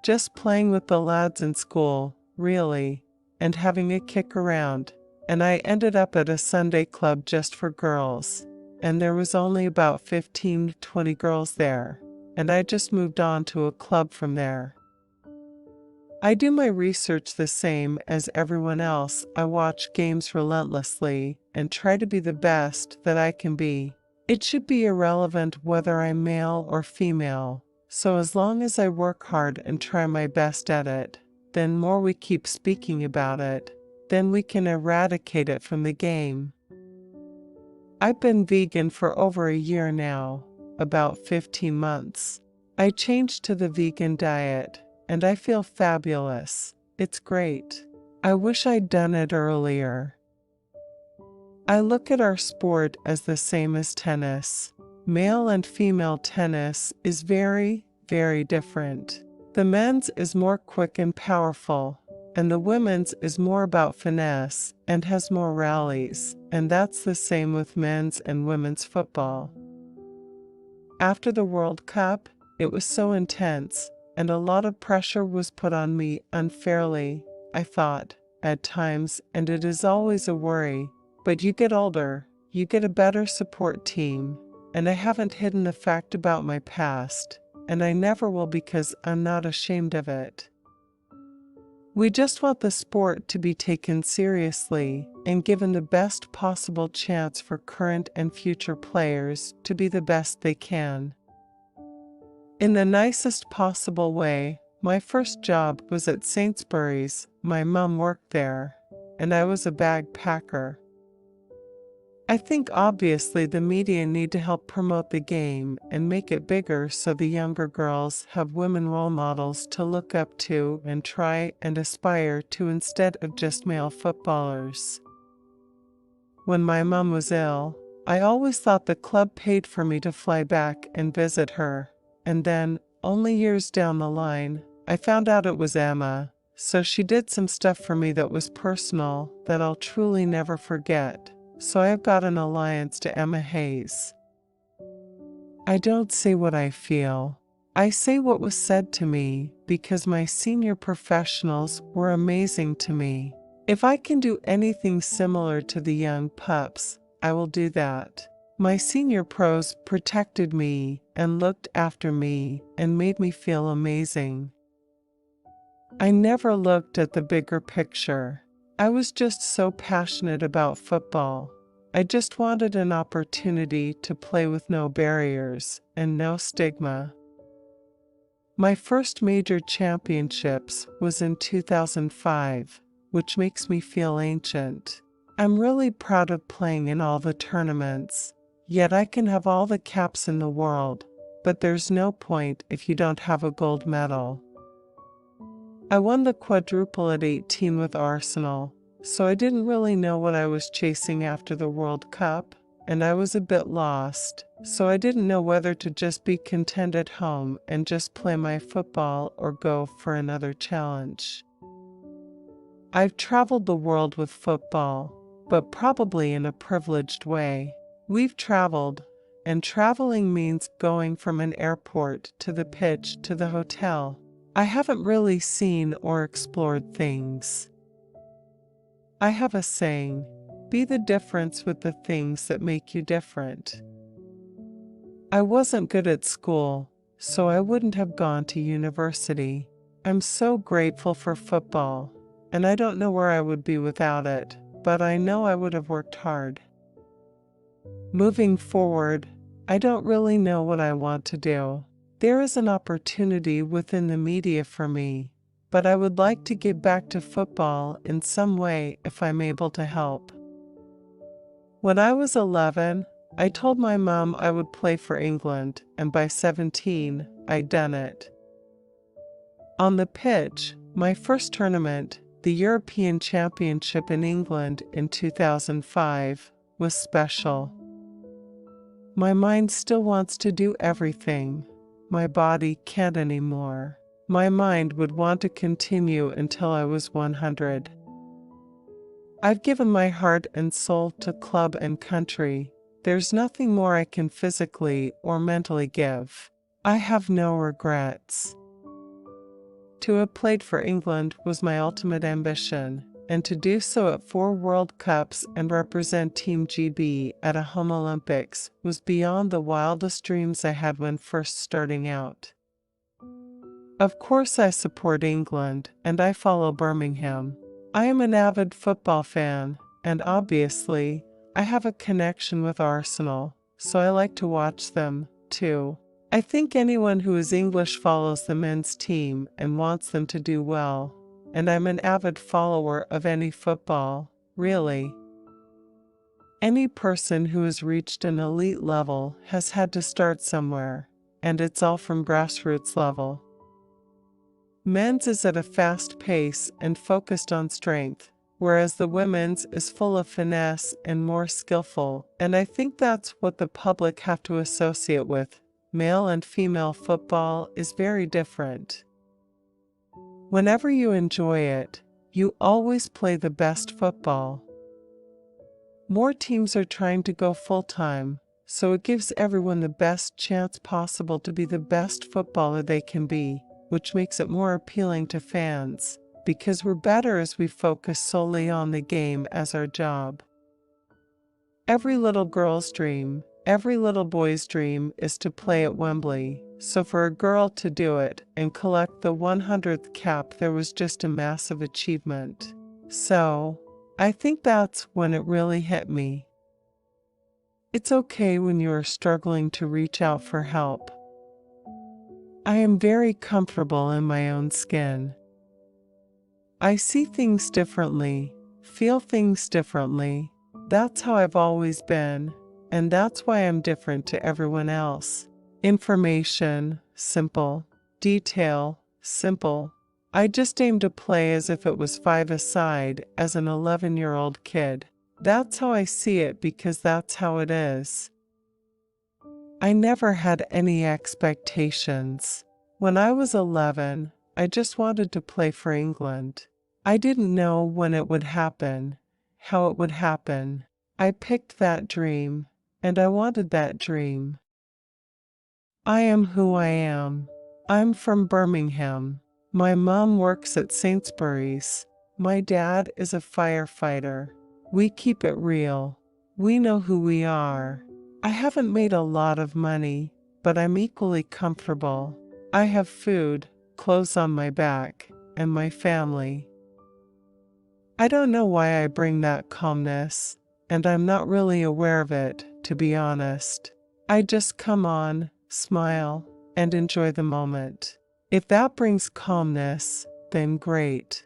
Just playing with the lads in school, really, and having a kick around. And I ended up at a Sunday club just for girls. And there was only about 15 to 20 girls there. And I just moved on to a club from there. I do my research the same as everyone else. I watch games relentlessly and try to be the best that I can be. It should be irrelevant whether I'm male or female. So as long as I work hard and try my best at it, then more we keep speaking about it, then we can eradicate it from the game. I've been vegan for over a year now, about 15 months. I changed to the vegan diet, and I feel fabulous. It's great. I wish I'd done it earlier. I look at our sport as the same as tennis. Male and female tennis is very, very different. The men's is more quick and powerful, and the women's is more about finesse and has more rallies, and that's the same with men's and women's football. After the World Cup, it was so intense, and a lot of pressure was put on me unfairly, I thought, at times, and it is always a worry. But you get older, you get a better support team, and I haven't hidden the fact about my past, and I never will because I'm not ashamed of it. We just want the sport to be taken seriously and given the best possible chance for current and future players to be the best they can. In the nicest possible way, my first job was at Sainsbury's. My mum worked there, and I was a bag packer. I think obviously the media need to help promote the game and make it bigger so the younger girls have women role models to look up to and try and aspire to instead of just male footballers. When my mum was ill, I always thought the club paid for me to fly back and visit her, and then, only years down the line, I found out it was Emma, so she did some stuff for me that was personal that I'll truly never forget. So I've got an alliance to Emma Hayes. I don't say what I feel. I say what was said to me because my senior professionals were amazing to me. If I can do anything similar to the young pups, I will do that. My senior pros protected me and looked after me and made me feel amazing. I never looked at the bigger picture. I was just so passionate about football. I just wanted an opportunity to play with no barriers and no stigma. My first major championships was in 2005, which makes me feel ancient. I'm really proud of playing in all the tournaments, yet I can have all the caps in the world, but there's no point if you don't have a gold medal. I won the quadruple at 18 with Arsenal, so I didn't really know what I was chasing after the World Cup, and I was a bit lost, so I didn't know whether to just be content at home and just play my football or go for another challenge. I've traveled the world with football, but probably in a privileged way. We've traveled, and traveling means going from an airport to the pitch to the hotel. I haven't really seen or explored things. I have a saying, be the difference with the things that make you different. I wasn't good at school, so I wouldn't have gone to university. I'm so grateful for football, and I don't know where I would be without it, but I know I would have worked hard. Moving forward, I don't really know what I want to do. There is an opportunity within the media for me, but I would like to get back to football in some way if I'm able to help. When I was 11, I told my mom I would play for England, and by 17, I'd done it. On the pitch, my first tournament, the European Championship in England in 2005, was special. My mind still wants to do everything. My body can't anymore. My mind would want to continue until I was 100. I've given my heart and soul to club and country. There's nothing more I can physically or mentally give. I have no regrets. To have played for England was my ultimate ambition, and to do so at 4 World Cups and represent Team GB at a home Olympics was beyond the wildest dreams I had when first starting out. Of course I support England, and I follow Birmingham. I am an avid football fan, and obviously, I have a connection with Arsenal, so I like to watch them, too. I think anyone who is English follows the men's team and wants them to do well, and I'm an avid follower of any football, really. Any person who has reached an elite level has had to start somewhere, and it's all from grassroots level. Men's is at a fast pace and focused on strength, whereas the women's is full of finesse and more skillful, and I think that's what the public have to associate with. Male and female football is very different. Whenever you enjoy it, you always play the best football. More teams are trying to go full-time, so it gives everyone the best chance possible to be the best footballer they can be, which makes it more appealing to fans, because we're better as we focus solely on the game as our job. Every little girl's dream, every little boy's dream is to play at Wembley, so for a girl to do it and collect the 100th cap, there was just a massive achievement. So, I think that's when it really hit me. It's okay when you are struggling to reach out for help. I am very comfortable in my own skin. I see things differently, feel things differently. That's how I've always been, and that's why I'm different to everyone else. Information, simple. Detail, simple. I just aim to play as if it was 5-a-side as an 11-year-old kid. That's how I see it because that's how it is. I never had any expectations. When I was 11, I just wanted to play for England. I didn't know when it would happen, how it would happen. I picked that dream, and I wanted that dream. I am who I am. I'm from Birmingham. My mom works at Sainsbury's. My dad is a firefighter. We keep it real. We know who we are. I haven't made a lot of money, but I'm equally comfortable. I have food, clothes on my back, and my family. I don't know why I bring that calmness, and I'm not really aware of it, to be honest. I just come on, smile, and enjoy the moment. If that brings calmness, then great.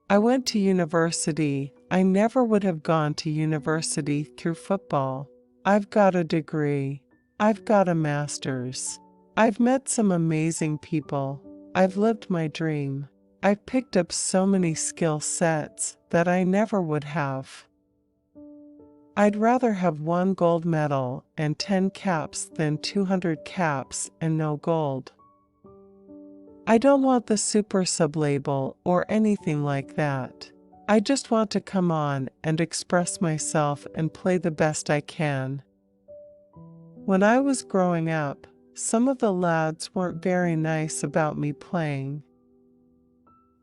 I went to university. I never would have gone to university through football. I've got a degree. I've got a master's. I've met some amazing people. I've lived my dream. I've picked up so many skill sets that I never would have. I'd rather have 1 gold medal and 10 caps than 200 caps and no gold. I don't want the super sub-label or anything like that. I just want to come on and express myself and play the best I can. When I was growing up, some of the lads weren't very nice about me playing.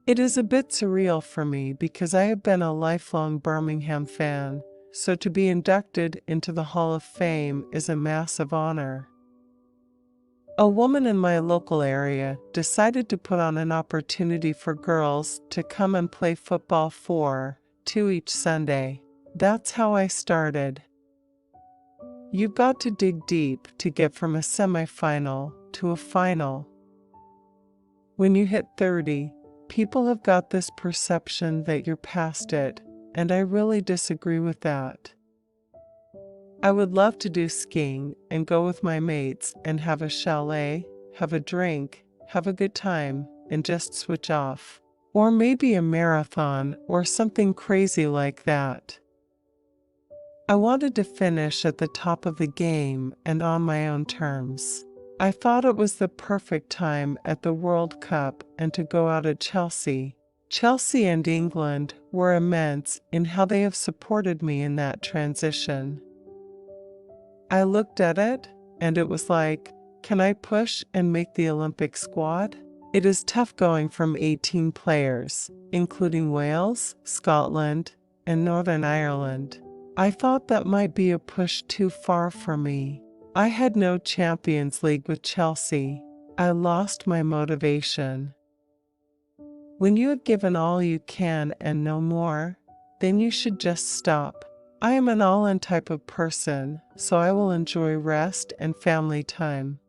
It is a bit surreal for me because I have been a lifelong Birmingham fan, so to be inducted into the Hall of Fame is a massive honor. A woman in my local area decided to put on an opportunity for girls to come and play football 2 each Sunday. That's how I started. You've got to dig deep to get from a semi-final to a final. When you hit 30, people have got this perception that you're past it, and I really disagree with that. I would love to do skiing and go with my mates and have a chalet, have a drink, have a good time, and just switch off. Or maybe a marathon or something crazy like that. I wanted to finish at the top of the game and on my own terms. I thought it was the perfect time at the World Cup and to go out at Chelsea. Chelsea and England were immense in how they have supported me in that transition. I looked at it, and it was like, can I push and make the Olympic squad? It is tough going from 18 players, including Wales, Scotland, and Northern Ireland. I thought that might be a push too far for me. I had no Champions League with Chelsea. I lost my motivation. When you have given all you can and no more, then you should just stop. I am an all-in type of person, so I will enjoy rest and family time.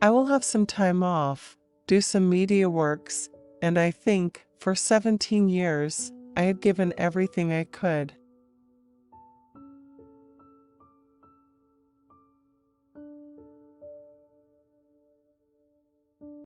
I will have some time off, do some media works, and I think, for 17 years, I had given everything I could.